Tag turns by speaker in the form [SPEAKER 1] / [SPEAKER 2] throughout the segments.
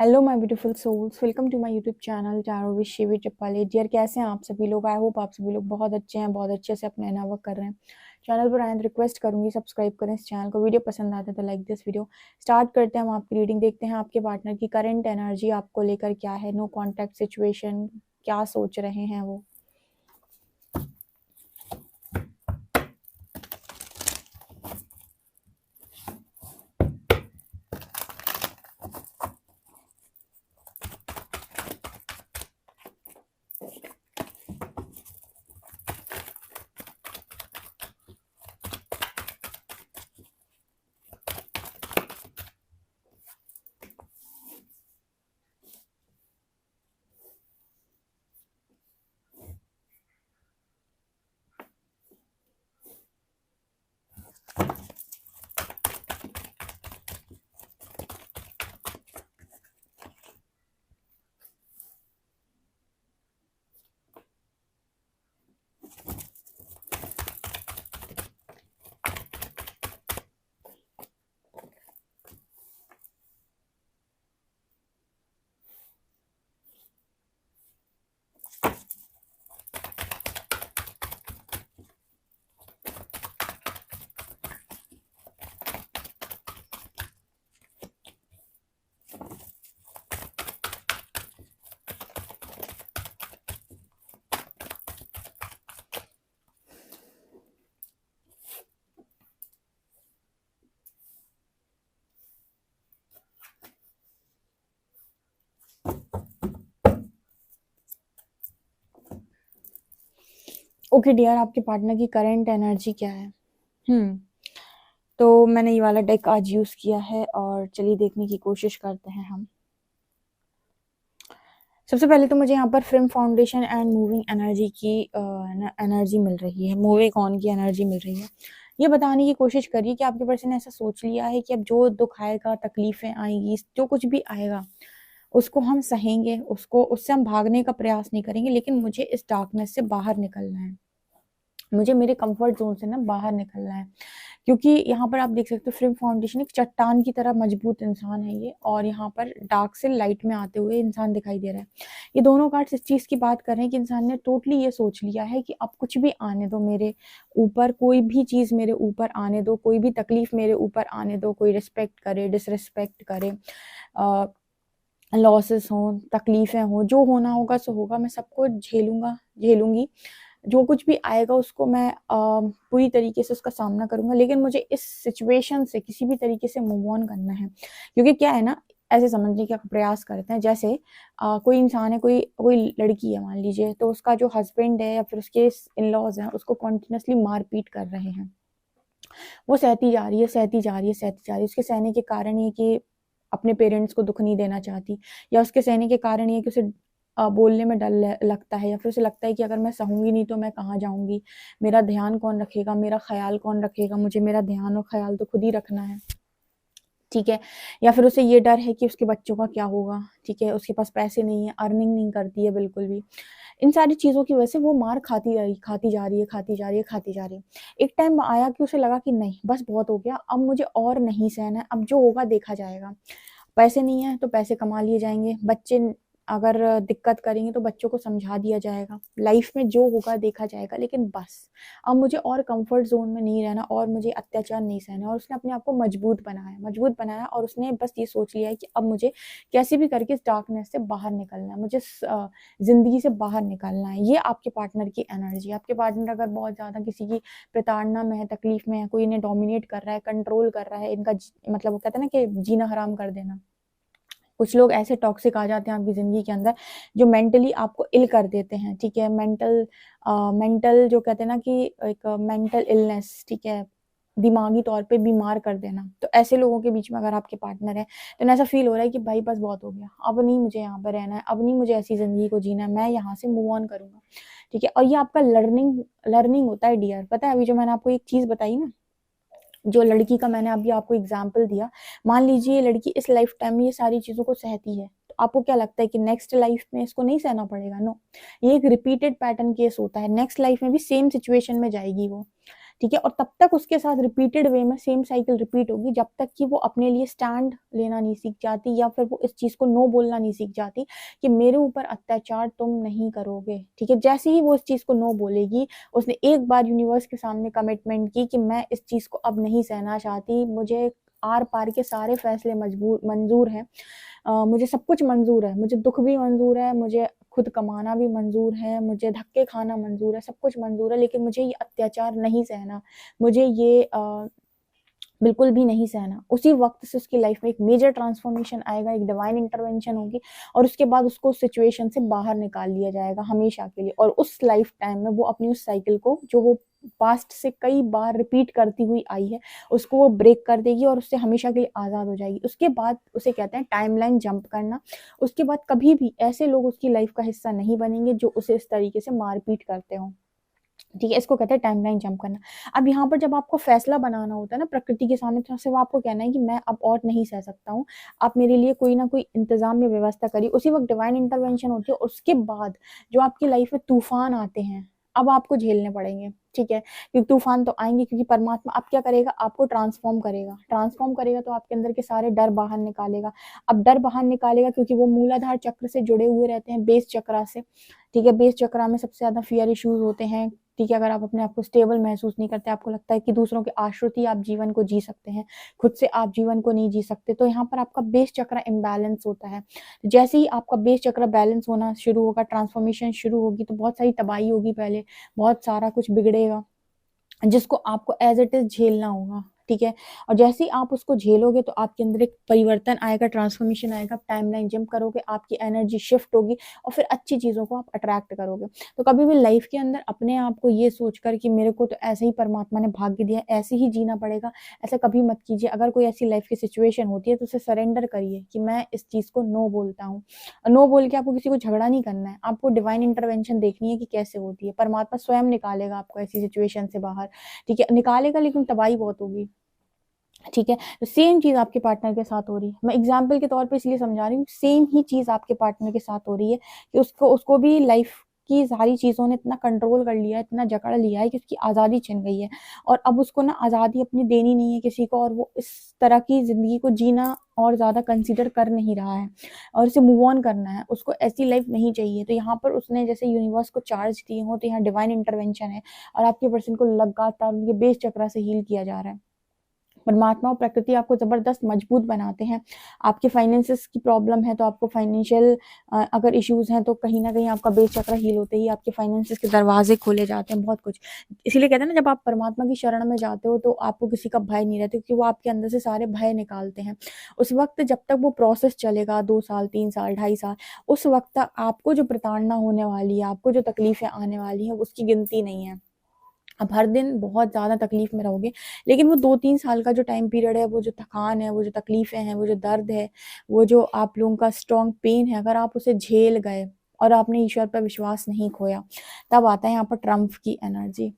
[SPEAKER 1] Hello my beautiful souls, welcome to my YouTube channel tarot with Shivi triple eight. Dear, कैसे हैं आप सभी लोग? आई होप आप सभी लोग बहुत अच्छे हैं, बहुत अच्छे से अपना इना वर्क कर रहे हैं। चैनल पर आए तो रिक्वेस्ट करूंगी सब्सक्राइब करें इस चैनल को। वीडियो पसंद आते हैं तो लाइक दिस वीडियो। स्टार्ट करते हैं हम आपकी रीडिंग। देखते हैं आपके पार्टनर की करंट एनर्जी आपको लेकर क्या है। नो कॉन्टैक्ट सिचुएशन, क्या सोच रहे हैं वो। ओके डियर, आपके पार्टनर की करंट एनर्जी क्या है? तो मैंने ये वाला डेक आज यूज किया है और चलिए देखने की कोशिश करते हैं हम। सबसे पहले तो मुझे यहाँ पर frame foundation and moving energy की एनर्जी मिल रही है, मूविंग ऑन की एनर्जी मिल रही है। ये बताने की कोशिश करिए कि आपके पर्सन ने ऐसा सोच लिया है कि अब जो दुख आएगा, तकलीफें आएंगी, जो कुछ भी आएगा उसको हम सहेंगे, उससे हम भागने का प्रयास नहीं करेंगे, लेकिन मुझे इस डार्कनेस से बाहर निकलना है। मुझे मेरे कंफर्ट जोन से ना बाहर निकलना है, क्योंकि यहाँ पर आप देख सकते हो फ्रेम फाउंडेशन एक चट्टान की तरह मजबूत इंसान है ये, और यहाँ पर डार्क से लाइट में आते हुए इंसान दिखाई दे रहा है। ये दोनों कार्ड्स इस चीज की बात कर रहे हैं कि इंसान ने टोटली ये सोच लिया है कि अब कुछ भी आने दो मेरे ऊपर, कोई भी चीज मेरे ऊपर आने दो, कोई भी तकलीफ मेरे ऊपर आने दो, कोई रिस्पेक्ट करे, डिसरिस्पेक्ट करे, लॉसेस हों, तकलीफें हों, जो होना होगा सो होगा, मैं सबको झेलूंगा, झेलूंगी। जो कुछ भी आएगा उसको मैं पूरी तरीके से उसका सामना करूंगा, लेकिन मुझे इस सिचुएशन से किसी भी तरीके से मूव ऑन करना है। क्योंकि क्या है ना, ऐसे समझने का प्रयास करते हैं जैसे कोई इंसान है, कोई कोई लड़की है मान लीजिए, तो उसका जो हस्बैंड है या फिर उसके इन लॉज हैं उसको कॉन्टिन्यूसली मारपीट कर रहे हैं। वो सहती जा रही है, सहती जा रही है, सहती जा रही है। उसके सहने के कारण ये कि अपने पेरेंट्स को दुख नहीं देना चाहती, या उसके सहने के कारण ये कि उसे बोलने में डर लगता है, या फिर उसे लगता है कि अगर मैं सहूंगी नहीं तो मैं कहाँ जाऊंगी, मेरा ध्यान कौन रखेगा, मेरा ख्याल कौन रखेगा, मुझे मेरा ध्यान और ख्याल तो खुद ही रखना है। ठीक है। या फिर उसे ये डर है कि उसके बच्चों का क्या होगा। ठीक है, उसके पास पैसे नहीं है, अर्निंग नहीं करती है बिल्कुल भी। इन सारी चीजों की वजह से वो मार खाती रही, खाती जा रही है, खाती जा रही है, खाती जा रही है। एक टाइम आया कि उसे लगा कि नहीं, बस बहुत हो गया, अब मुझे और नहीं सहना है, अब जो होगा देखा जाएगा। पैसे नहीं है तो पैसे कमा लिए जाएंगे, बच्चे अगर दिक्कत करेंगे तो बच्चों को समझा दिया जाएगा, लाइफ में जो होगा देखा जाएगा, लेकिन बस अब मुझे और कंफर्ट जोन में नहीं रहना, और मुझे अत्याचार नहीं सहना। और उसने अपने आप को मजबूत बनाया, मजबूत बनाया, और उसने बस ये सोच लिया है कि अब मुझे कैसे भी करके इस डार्कनेस से बाहर निकलना है, मुझे जिंदगी से बाहर निकलना है। ये आपके पार्टनर की एनर्जी। आपके पार्टनर अगर बहुत ज्यादा किसी की प्रताड़ना में है, तकलीफ में है, कोई इन्हें डोमिनेट कर रहा है, कंट्रोल कर रहा है, इनका मतलब वो कहते हैं ना कि जीना हराम कर देना। कुछ लोग ऐसे टॉक्सिक आ जाते हैं आपकी जिंदगी के अंदर जो मेंटली आपको इल कर देते हैं। ठीक है, मेंटल जो कहते हैं ना कि एक मेंटल इलनेस, ठीक है, दिमागी तौर पे बीमार कर देना। तो ऐसे लोगों के बीच में अगर आपके पार्टनर है तो ऐसा फील हो रहा है कि भाई बस बहुत हो गया, अब नहीं मुझे यहाँ पर रहना है, अब नहीं मुझे ऐसी जिंदगी को जीना है, मैं यहाँ से मूव ऑन करूंगा। ठीक है, और ये आपका लर्निंग होता है डियर। पता है, अभी जो मैंने आपको एक चीज बताई ना, जो लड़की का मैंने अभी आपको एग्जाम्पल दिया, मान लीजिए ये लड़की इस लाइफ टाइम में ये सारी चीजों को सहती है, तो आपको क्या लगता है कि नेक्स्ट लाइफ में इसको नहीं सहना पड़ेगा? नो, ये एक रिपीटेड पैटर्न केस होता है, नेक्स्ट लाइफ में भी सेम सिचुएशन में जाएगी वो। ठीक है। और तब तक उसके साथ रिपीटेड वे में सेम साइकिल रिपीट होगी जब तक कि वो अपने लिए स्टैंड लेना नहीं सीख जाती, या फिर वो इस चीज को नो बोलना नहीं सीख जाती कि मेरे ऊपर अत्याचार तुम नहीं करोगे। ठीक है, जैसे ही वो इस चीज को नो बोलेगी, उसने एक बार यूनिवर्स के सामने कमिटमेंट की कि मैं इस चीज को अब नहीं सहना चाहती, मुझे आर पार के सारे फैसले मंजूर हैं, मुझे सब कुछ मंजूर है, मुझे दुख भी मंजूर है, मुझे खुद कमाना भी मंजूर है, मुझे धक्के खाना मंजूर है, सब कुछ मंजूर है, लेकिन मुझे ये अत्याचार नहीं सहना, मुझे ये बिल्कुल भी नहीं सहना। उसी वक्त से उसकी लाइफ में एक मेजर ट्रांसफॉर्मेशन आएगा, एक डिवाइन इंटरवेंशन होगी, और उसके बाद उसको उस सिचुएशन से बाहर निकाल लिया जाएगा हमेशा के लिए। और उस लाइफ टाइम में वो अपनी उस साइकिल को, जो वो पास्ट से कई बार रिपीट करती हुई आई है, उसको वो ब्रेक कर देगी और उससे हमेशा के लिए आजाद हो जाएगी। उसके बाद उसे कहते हैं टाइमलाइन जंप करना। उसके बाद कभी भी ऐसे लोग उसकी लाइफ का हिस्सा नहीं बनेंगे जो उसे इस तरीके से मारपीट करते हो। ठीक है, इसको कहते हैं टाइमलाइन जंप करना। अब यहाँ पर जब आपको फैसला बनाना होता है ना प्रकृति के सामने, तो सिर्फ आपको कहना है कि मैं अब और नहीं सह सकता हूँ, आप मेरे लिए कोई ना कोई इंतजाम या व्यवस्था करिए। उसी वक्त डिवाइन इंटरवेंशन होती है। उसके बाद जो आपकी लाइफ में तूफान आते हैं, अब आपको झेलने पड़ेंगे। ठीक है, क्योंकि तूफान तो आएंगे, क्योंकि परमात्मा अब क्या करेगा, आपको ट्रांसफॉर्म करेगा। ट्रांसफॉर्म करेगा तो आपके अंदर के सारे डर बाहर निकालेगा। अब डर बाहर निकालेगा क्योंकि वो मूलाधार चक्र से जुड़े हुए रहते हैं, बेस चक्रा से। ठीक है, बेस चक्रा में सबसे ज्यादा फियर इश्यूज होते हैं। ठीक है, अगर आप अपने आप को स्टेबल महसूस नहीं करते, आपको लगता है कि दूसरों के आश्रित ही आप जीवन को जी सकते हैं, खुद से आप जीवन को नहीं जी सकते, तो यहाँ पर आपका बेस चक्र इम्बैलेंस होता है। जैसे ही आपका बेस चक्र बैलेंस होना शुरू होगा, ट्रांसफॉर्मेशन शुरू होगी, तो बहुत सारी तबाही होगी, पहले बहुत सारा कुछ बिगड़ेगा जिसको आपको एज इट इज झेलना होगा। ठीक है, और जैसे ही आप उसको झेलोगे तो आपके अंदर एक परिवर्तन आएगा, ट्रांसफॉर्मेशन आएगा, टाइमलाइन जंप करोगे, आपकी एनर्जी शिफ्ट होगी और फिर अच्छी चीजों को आप अट्रैक्ट करोगे। तो कभी भी लाइफ के अंदर अपने आप को ये सोचकर कि मेरे को तो ऐसे ही परमात्मा ने भाग्य दिया, ऐसे ही जीना पड़ेगा, ऐसा कभी मत कीजिए। अगर कोई ऐसी लाइफ की सिचुएशन होती है तो उसे सरेंडर करिए कि मैं इस चीज को नो बोलता हूँ। नो बोल के आपको किसी को झगड़ा नहीं करना है, आपको डिवाइन इंटरवेंशन देखनी है कि कैसे होती है। परमात्मा स्वयं निकालेगा आपको ऐसी सिचुएशन से बाहर। ठीक है, निकालेगा, लेकिन तबाही बहुत होगी। ठीक है, तो सेम चीज आपके पार्टनर के साथ हो रही है। मैं एग्जाम्पल के तौर पे इसलिए समझा रही हूँ, सेम ही चीज आपके पार्टनर के साथ हो रही है कि उसको भी लाइफ की सारी चीजों ने इतना कंट्रोल कर लिया है, इतना जकड़ लिया है कि उसकी आजादी छिन गई है। और अब उसको ना आजादी अपनी देनी नहीं है किसी को, और वो इस तरह की जिंदगी को जीना और ज्यादा कंसीडर कर नहीं रहा है, और उसे मूव ऑन करना है, उसको ऐसी लाइफ नहीं चाहिए। तो यहाँ पर उसने जैसे यूनिवर्स को चार्ज दिए हो, तो यहाँ डिवाइन इंटरवेंशन है और आपके पर्सन को लगातार उनके बेस चक्र से हील किया जा रहा है। परमात्मा और प्रकृति आपको जबरदस्त मजबूत बनाते हैं। आपके फाइनेंसेस की प्रॉब्लम है तो आपको फाइनेंशियल अगर इश्यूज हैं तो कहीं ना कहीं आपका बेस चक्र हील होते ही आपके फाइनेंसेस के दरवाजे खोले जाते हैं, बहुत कुछ। इसीलिए कहते हैं ना, जब आप परमात्मा की शरण में जाते हो तो आपको किसी का भय नहीं रहता, क्योंकि वो आपके अंदर से सारे भय निकालते हैं। उस वक्त जब तक वो प्रोसेस चलेगा, 2 साल 3 साल 2.5 साल, उस वक्त तक आपको जो प्रताड़ना होने वाली है, आपको जो तकलीफें आने वाली हैं, उसकी गिनती नहीं है। अब हर दिन बहुत ज़्यादा तकलीफ में रहोगे, लेकिन वो 2-3 साल का जो टाइम पीरियड है, वो जो थकान है, वो जो तकलीफें हैं, वो जो दर्द है, वो जो आप लोगों का स्ट्रॉन्ग पेन है, अगर आप उसे झेल गए और आपने ईश्वर पर विश्वास नहीं खोया, तब आता है यहाँ पर ट्रम्प की एनर्जी।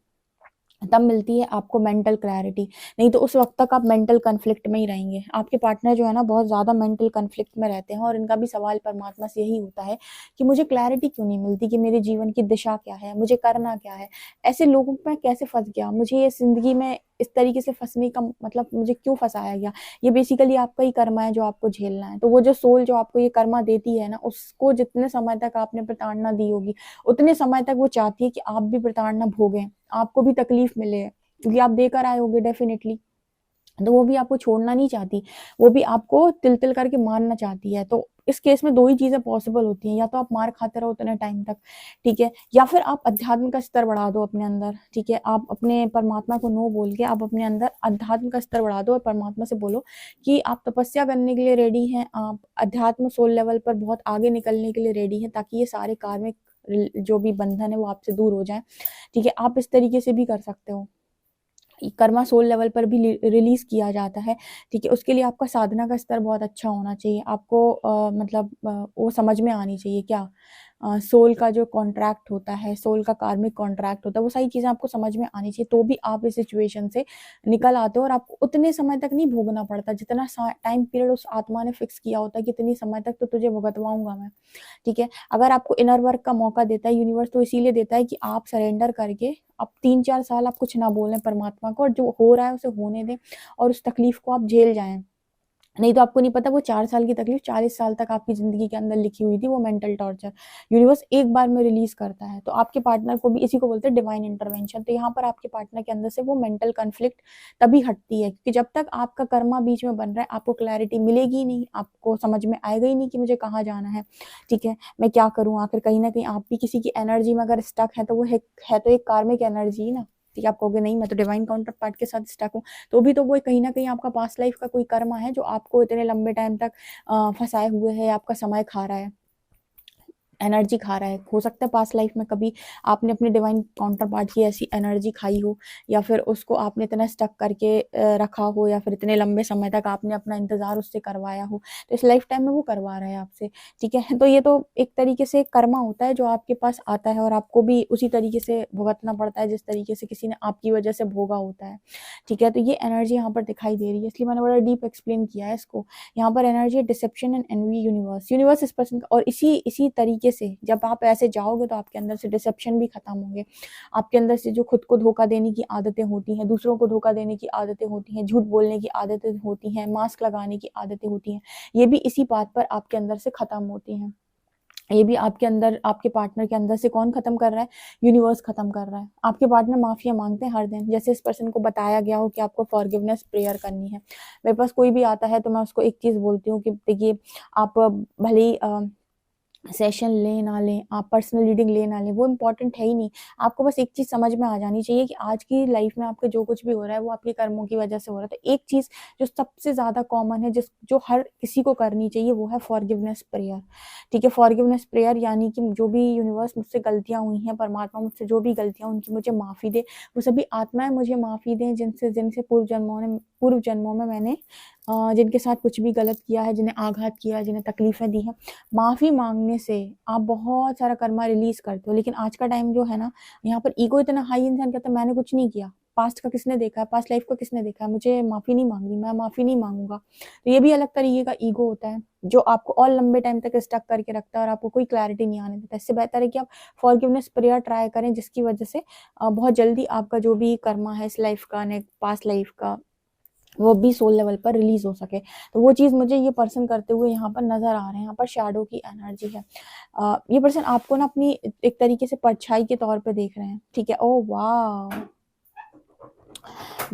[SPEAKER 1] तब मिलती है आपको मेंटल क्लैरिटी। नहीं तो उस वक्त तक आप मेंटल कन्फ्लिक्ट में ही रहेंगे। आपके पार्टनर जो है ना, बहुत ज्यादा मेंटल कन्फ्लिक्ट में रहते हैं, और इनका भी सवाल परमात्मा से यही होता है कि मुझे क्लैरिटी क्यों नहीं मिलती, कि मेरे जीवन की दिशा क्या है, मुझे करना क्या है, ऐसे लोगों में कैसे फंस गया, मुझे ये जिंदगी में इस तरीके से फंसने का मतलब मुझे क्यों फंसाया गया। ये बेसिकली आपका ही कर्मा है जो आपको झेलना है। तो वो जो सोल जो आपको ये कर्मा देती है ना, उसको जितने समय तक आपने प्रताड़ना दी होगी, उतने समय तक वो चाहती है कि आप भी प्रताड़ना भोगें, आपको भी तकलीफ मिले, क्योंकि आप देकर आए होगे डेफिनेटली। तो वो भी आपको छोड़ना नहीं चाहती, वो भी आपको तिल तिल करके मारना चाहती है। तो इस केस में 2 ही चीजें पॉसिबल होती हैं, या तो आप मार खाते रहो उतने टाइम तक, ठीक है, या फिर आप अध्यात्म का स्तर बढ़ा दो अपने अंदर। ठीक है, आप अपने परमात्मा को नो बोल के आप अपने अंदर अध्यात्म का स्तर बढ़ा दो और परमात्मा से बोलो कि आप तपस्या करने के लिए रेडी हैं, आप अध्यात्म सोल लेवल पर बहुत आगे निकलने के लिए रेडी हैं, ताकि ये सारे कार्मिक जो भी बंधन है वो आपसे दूर हो जाए। ठीक है, आप इस तरीके से भी कर सकते हो। कर्मा सोल लेवल पर भी रिलीज किया जाता है। ठीक है, उसके लिए आपका साधना का स्तर बहुत अच्छा होना चाहिए। आपको मतलब वो समझ में आनी चाहिए क्या सोल का जो कॉन्ट्रैक्ट होता है, सोल का कार्मिक कॉन्ट्रैक्ट होता है, वो सारी चीजें आपको समझ में आनी चाहिए, तो भी आप इस सिचुएशन से निकल आते हो। और आपको उतने समय तक नहीं भोगना पड़ता जितना टाइम पीरियड उस आत्मा ने फिक्स किया होता है कि इतनी समय तक तो तुझे भुगतवाऊंगा मैं। ठीक है, अगर आपको इनर वर्क का मौका देता है यूनिवर्स, तो इसीलिए देता है कि आप सरेंडर करके अब 3-4 साल आप कुछ ना बोलें परमात्मा को, और जो हो रहा है उसे होने दें और उस तकलीफ को आप झेल जाएं। नहीं तो आपको नहीं पता वो 4 साल की तकलीफ 40 साल तक आपकी ज़िंदगी के अंदर लिखी हुई थी, वो मेंटल टॉर्चर यूनिवर्स एक बार में रिलीज़ करता है। तो आपके पार्टनर को भी, इसी को बोलते हैं डिवाइन इंटरवेंशन। तो यहाँ पर आपके पार्टनर के अंदर से वो मेंटल कॉन्फ्लिक्ट तभी हटती है, क्योंकि जब तक आपका कर्मा बीच में बन रहा है आपको क्लैरिटी मिलेगी ही नहीं, आपको समझ में आएगा ही नहीं कि मुझे कहाँ जाना है, ठीक है, मैं क्या करूँ आखिर। कहीं न कहीं आप भी किसी की एनर्जी में अगर स्टक हैं तो वो है तो एक कार्मिक एनर्जी ही ना, ठीक है। आप कहोगे नहीं मैं तो डिवाइन काउंटर पार्ट के साथ स्टक हूँ, तो भी तो वो कहीं न कहीं आपका पास्ट लाइफ का कोई कर्मा है जो आपको इतने लंबे टाइम तक फँसाए हुए है, आपका समय खा रहा है, एनर्जी खा रहा है। हो सकता है पास्ट लाइफ में कभी आपने अपने डिवाइन काउंटर पार्ट की ऐसी एनर्जी खाई हो, या फिर उसको आपने इतना स्टक करके रखा हो, या फिर इतने लंबे समय तक आपने अपना इंतज़ार उससे करवाया हो, तो इस लाइफ टाइम में वो करवा रहा है आपसे, ठीक है। तो ये तो एक तरीके से कर्मा होता है जो आपके पास आता है, और आपको भी उसी तरीके से भुगतना पड़ता है जिस तरीके से किसी ने आपकी वजह से भोगा होता है, ठीक है। तो ये एनर्जी यहाँ पर दिखाई दे रही है, इसलिए मैंने बड़ा डीप एक्सप्लेन किया है इसको। यहाँ पर एनर्जी है डिसेप्शन एंड एनवी यूनिवर्स इस पर्सन का, और इसी तरीके से जब आप ऐसे जाओगे तो आपके अंदर से डिसेप्शन भी खत्म होंगे। आपके अंदर से जो खुद को धोखा देने की आदतें होती हैं, दूसरों को धोखा देने की आदतें होती हैं, झूठ बोलने की आदतें होती हैं, मास्क लगाने की आदतें होती हैं, ये भी इसी बात पर आपके अंदर से खत्म होती हैं। ये भी आपके अंदर, आपके पार्टनर के अंदर से कौन खत्म कर रहा है? यूनिवर्स खत्म कर रहा है। आपके पार्टनर माफिया मांगते हैं हर दिन, जैसे इस पर्सन को बताया गया हो कि आपको फॉरगिवनेस प्रेयर करनी है। मेरे पास कोई भी आता है तो मैं उसको एक चीज़ बोलती हूँ कि देखिए, आप भले ही सेशन लें ना लें, आप पर्सनल रीडिंग लें ना लें, वो इम्पोर्टेंट है ही नहीं। आपको बस एक चीज़ समझ में आ जानी चाहिए कि आज की लाइफ में आपके जो कुछ भी हो रहा है वो आपके कर्मों की वजह से हो रहा है। तो एक चीज़ जो सबसे ज़्यादा कॉमन है, जो हर किसी को करनी चाहिए, वो है फॉरगिवनेस प्रेयर, ठीक है। फॉरगिवनेस प्रेयर यानी कि जो भी यूनिवर्स मुझसे गलतियाँ हुई हैं, परमात्मा मुझसे जो भी गलतियाँ उनकी मुझे माफ़ी दे, वो सभी आत्माएँ मुझे माफ़ी दें जिनसे जिनसे पूर्व जन्मों में मैंने जिनके साथ कुछ भी गलत किया है, जिन्हें आघात किया है, जिन्हें तकलीफ़ें दी हैं। माफ़ी माँगने से आप बहुत सारा कर्मा रिलीज़ करते हो। लेकिन आज का टाइम जो है ना, यहाँ पर ईगो इतना हाई, इंसान कहता है मैंने कुछ नहीं किया, पास्ट का किसने देखा है, पास्ट लाइफ को किसने देखा है, मुझे माफ़ी नहीं माँगनी, मैं माफ़ी नहीं माँगूँगा। तो ये भी अलग तरीके का ईगो होता है, जो आपको और लंबे टाइम तक स्टक करके रखता है और आपको कोई क्लैरिटी नहीं आने देता। इससे बेहतर है कि आप फॉरगिवनेस प्रेयर ट्राई करें, जिसकी वजह से बहुत जल्दी आपका जो भी कर्मा है इस लाइफ का, ने पास्ट लाइफ का, वो भी सोल लेवल पर रिलीज हो सके। तो वो चीज़ मुझे ये पर्सन करते हुए यहाँ पर नज़र आ रहे हैं। यहाँ पर शैडो की एनर्जी है। ये पर्सन आपको ना अपनी एक तरीके से परछाई के तौर पे देख रहे हैं, ठीक है। ओह वाह,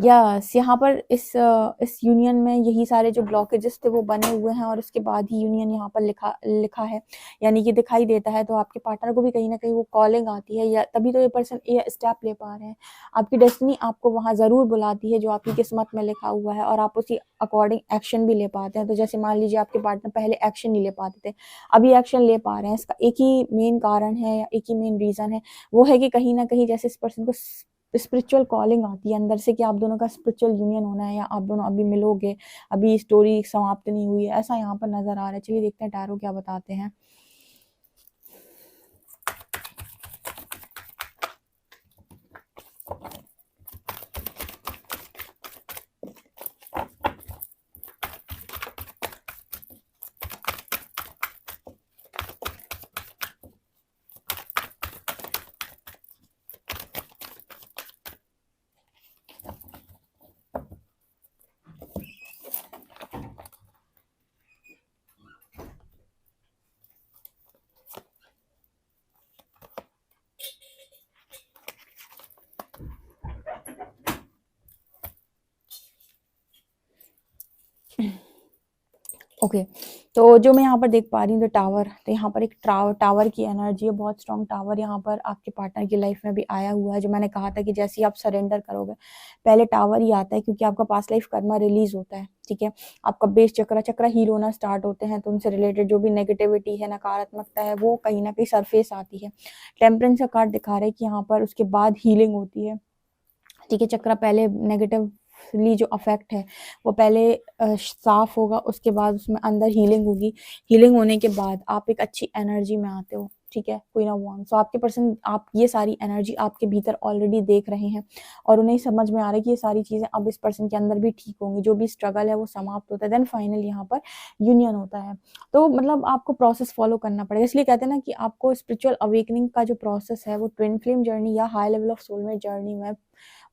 [SPEAKER 1] यस, यहाँ पर इस यूनियन में यही सारे जो ब्लॉकेजेस थे वो बने हुए हैं, और उसके बाद ही यूनियन यहाँ पर लिखा है, यानी कि दिखाई देता है। तो आपके पार्टनर को भी कहीं ना कहीं वो कॉलिंग आती है, या तभी तो ये पर्सन ये स्टेप ले पा रहे हैं। आपकी डेस्टिनी आपको वहाँ ज़रूर बुलाती है जो आपकी किस्मत में लिखा हुआ है, और आप उसी अकॉर्डिंग एक्शन भी ले पाते हैं। तो जैसे मान लीजिए आपके पार्टनर पहले एक्शन नहीं ले पाते थे, अभी एक्शन ले पा रहे हैं। इसका एक ही मेन कारण है, या एक ही मेन रीज़न है, वो है कि कहीं ना कहीं जैसे इस पर्सन को स्पिरिचुअल कॉलिंग आती है अंदर से कि आप दोनों का स्पिरिचुअल यूनियन होना है, या आप दोनों अभी मिलोगे, अभी स्टोरी समाप्त नहीं हुई है, ऐसा यहाँ पर नजर आ रहा है। चलिए देखते हैं टैरो क्या बताते हैं। ओके, तो जो मैं यहाँ पर देख पा रही हूँ द टावर, तो यहाँ पर एक टावर की एनर्जी है, बहुत स्ट्रॉन्ग टावर यहाँ पर आपके पार्टनर की लाइफ में भी आया हुआ है। जो मैंने कहा था कि जैसे ही आप सरेंडर करोगे पहले टावर ही आता है, क्योंकि आपका पास्ट लाइफ कर्मा रिलीज होता है, ठीक है। आपका बेस चक्र हील होना स्टार्ट होते हैं, तो उनसे रिलेटेड जो भी नेगेटिविटी है, नकारात्मकता है, वो कहीं ना कहीं सरफेस आती है। टेम्परेंस का कार्ड दिखा रहा है कि यहाँ पर उसके बाद हीलिंग होती है, ठीक है। चक्र पहले नेगेटिवली जो अफेक्ट है वो पहले साफ होगा, उसके बाद उसमें अंदर हीलिंग होगी। हीलिंग होने के बाद आप एक अच्छी एनर्जी में आते हो, ठीक है, क्वीन ऑफ वांड्स। तो आपके पर्सन आप ये सारी एनर्जी आपके भीतर ऑलरेडी देख रहे हैं और उन्हें समझ में आ रहा है कि ये सारी चीजें अब इस पर्सन के अंदर भी ठीक होंगी, जो भी स्ट्रगल है वो समाप्त होता है, देन फाइनल यहाँ पर यूनियन होता है। तो मतलब आपको प्रोसेस फॉलो करना पड़ेगा, इसलिए कहते हैं ना कि आपको स्पिरिचुअल अवेकनिंग का जो प्रोसेस है वो ट्विन फ्लेम जर्नी या high level of soulmate journey में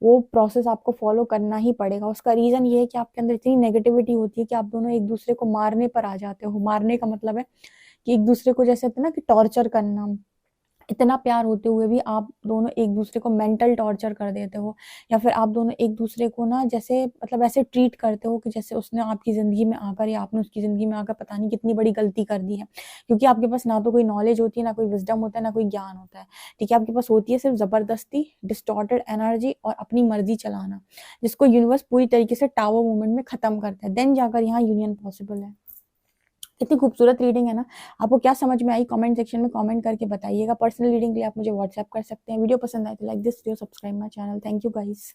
[SPEAKER 1] वो प्रोसेस आपको फॉलो करना ही पड़ेगा। उसका रीजन ये है कि आपके अंदर इतनी नेगेटिविटी होती है कि आप दोनों एक दूसरे को मारने पर आ जाते हो। मारने का मतलब है कि एक दूसरे को जैसे होता है ना कि टॉर्चर करना, इतना प्यार होते हुए भी आप दोनों एक दूसरे को मेंटल टॉर्चर कर देते हो, या फिर आप दोनों एक दूसरे को ना जैसे मतलब ऐसे ट्रीट करते हो कि जैसे उसने आपकी ज़िंदगी में आकर या आपने उसकी ज़िंदगी में आकर पता नहीं कितनी बड़ी गलती कर दी है। क्योंकि आपके पास ना तो कोई नॉलेज होती है, ना कोई विज़डम होता है, ना कोई ज्ञान होता है, ठीक है? आपके पास होती है सिर्फ ज़बरदस्ती, डिस्टॉर्टेड एनर्जी और अपनी मर्ज़ी चलाना, जिसको यूनिवर्स पूरी तरीके से टावर मूवमेंट में ख़त्म करता है, देन जाकर यहाँ यूनियन पॉसिबल है। कितनी खूबसूरत रीडिंग है ना। आपको क्या समझ में आई कमेंट सेक्शन में कमेंट करके बताइएगा। पर्सनल रीडिंग के लिए आप मुझे व्हाट्सएप कर सकते हैं। वीडियो पसंद आए तो like this video, subscribe my channel. Thank you guys.